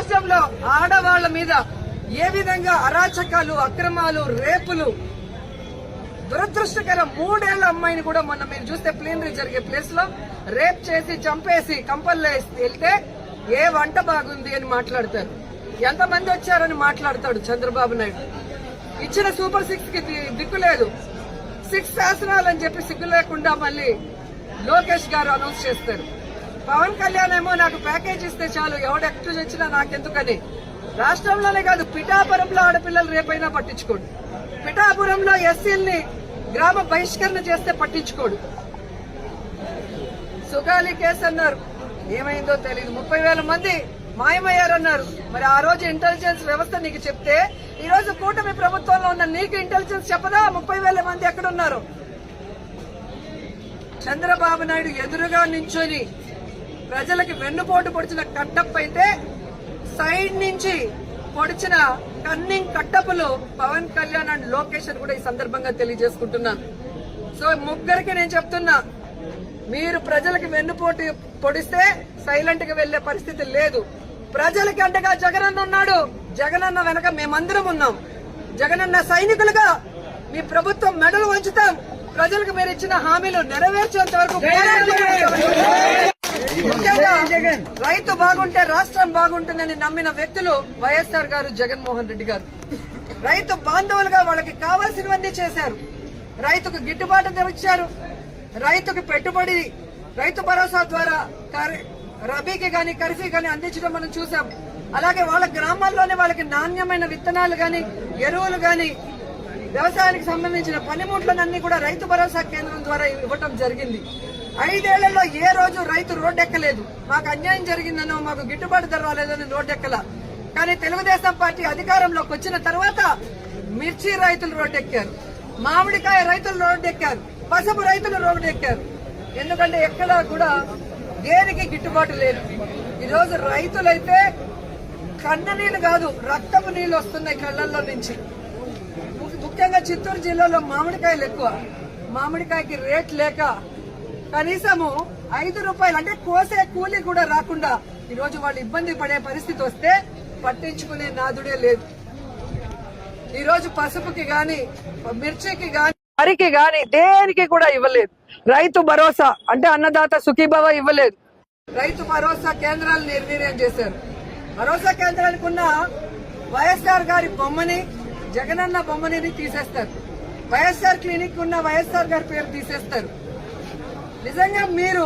రాష్ట్రంలో ఆడవాళ్ల మీద ఏ విధంగా అరాచకాలు, అక్రమాలు, రేపులు, దురదృష్టకరం 3 ఏళ్ల అమ్మాయిని కూడా మొన్న మీరు చూస్తే ప్లీనరీ జరిగే ప్లేస్ లో రేప్ చేసి చంపేసి కంపల్లో వెళ్తే ఏ వంట బాగుంది అని మాట్లాడతారు. ఎంతమంది వచ్చారని మాట్లాడతాడు చంద్రబాబు నాయుడు. ఇచ్చిన సూపర్ 6 కి దిక్కు లేదు. 6 శాసనాలు అని చెప్పి సిగ్గు లేకుండా మళ్ళీ లోకేష్ గారు అనౌన్స్ చేస్తారు. పవన్ కళ్యాణ్ ఏమో నాకు ప్యాకేజ్ ఇస్తే చాలు, ఎవడెక్టు వచ్చినా నాకెందుకని. రాష్ట్రంలోనే కాదు, పిఠాపురంలో ఆడపిల్లలు రేపైనా పట్టించుకోడు. పిఠాపురంలో ఎస్సీల్ని గ్రామ బహిష్కరణ చేస్తే పట్టించుకోడు. సుగాలి కేసు అన్నారు, ఏమైందో తెలియదు. 30,000 మంది మాయమయ్యారన్నారు. మరి ఆ రోజు ఇంటెలిజెన్స్ వ్యవస్థ నీకు చెప్తే ఈ రోజు కూటమి ప్రభుత్వంలో ఉన్న నీకు ఇంటెలిజెన్స్ చెప్పదా 30,000 మంది ఎక్కడున్నారు? చంద్రబాబు నాయుడు ఎదురుగా నించొని ప్రజలకి వెన్నుపోటు పొడిచిన కట్టప్ప అయితే సైడ్ నుంచి పొడిచిన కన్నింగ్ కట్టప్పలు పవన్ కళ్యాణ్ అండ్ లోకేష్ అని కూడా ఈ సందర్భంగా తెలియజేసుకుంటున్నాను. సో ముగ్గురికి నేను చెప్తున్నా, మీరు ప్రజలకి వెన్నుపోటు పొడిస్తే సైలెంట్ గా వెళ్లే పరిస్థితి లేదు. ప్రజలకి అంటగా జగనన్న ఉన్నాడు. జగనన్న వెనక మేమందరం ఉన్నాం. జగనన్న సైనికులుగా మీ ప్రభుత్వం మెడలు వంచుతాం. ప్రజలకు మీరు ఇచ్చిన హామీలు నెరవేర్చేంత వరకు ముఖ్యంగా రైతు బాగుంటే రాష్ట్రం బాగుంటుందని నమ్మిన వ్యక్తులు వైఎస్ఆర్ గారు, జగన్మోహన్ రెడ్డి గారు. రైతు బాంధవులుగా వాళ్ళకి కావాల్సినవన్నీ చేశారు. రైతుకు గిట్టుబాటు ధర ఇచ్చారు. రైతుకు పెట్టుబడి రైతు భరోసా ద్వారా రబీకి గాని ఖరీఫ్కి గాని అందించడం మనం చూసాం. అలాగే వాళ్ళ గ్రామాల్లోనే వాళ్ళకి నాణ్యమైన విత్తనాలు గాని, ఎరువులు గాని, వ్యవసాయానికి సంబంధించిన పనిముట్లనన్నీ కూడా రైతు భరోసా కేంద్రం ద్వారా ఇవ్వటం జరిగింది. 5 ఏళ్లలో ఏ రోజు రైతు రోడ్డెక్కలేదు. మాకు అన్యాయం జరిగిందనో, మాకు గిట్టుబాటు ధర రాలేదని రోడ్డెక్కల. కానీ తెలుగుదేశం పార్టీ అధికారంలోకి వచ్చిన తర్వాత మిర్చి రైతులు రోడ్డెక్కారు, మామిడికాయ రైతులు రోడ్డెక్కారు, పసుపు రైతులు రోడ్డెక్కారు. ఎందుకంటే ఎక్కడా కూడా దేనికి గిట్టుబాటు లేదు. ఈరోజు రైతులైతే కన్న నీళ్లు కాదు, రక్తపు నీళ్లు వస్తున్నాయి కళ్లల్లో నుంచి. ముఖ్యంగా చిత్తూరు జిల్లాలో మామిడికాయలు ఎక్కువ. మామిడికాయకి రేట్ లేక కనీసము 5 రూపాయలు అంటే కోసే కూలీ కూడా రాకుండా ఈరోజు వాళ్ళు ఇబ్బంది పడే పరిస్థితి వస్తే పట్టించుకునే నాదుడే లేదు. ఈరోజు పసుపుకి గాని, మిర్చికి గాని, వరికి గాని దేనికి కూడా ఇవ్వలేదు. రైతు భరోసా అంటే అన్నదాత సుఖీభవ ఇవ్వలేదు. రైతు భరోసా కేంద్రాలు నిర్వీర్యం చేశారు. భరోసా కేంద్రానికి ఉన్న వైఎస్ఆర్ గారి బొమ్మని, జగనన్న బొమ్మని తీసేస్తారు. వైఎస్ఆర్ క్లినిక్ ఉన్న వైఎస్ఆర్ గారి పేరు తీసేస్తారు. నిజంగా మీరు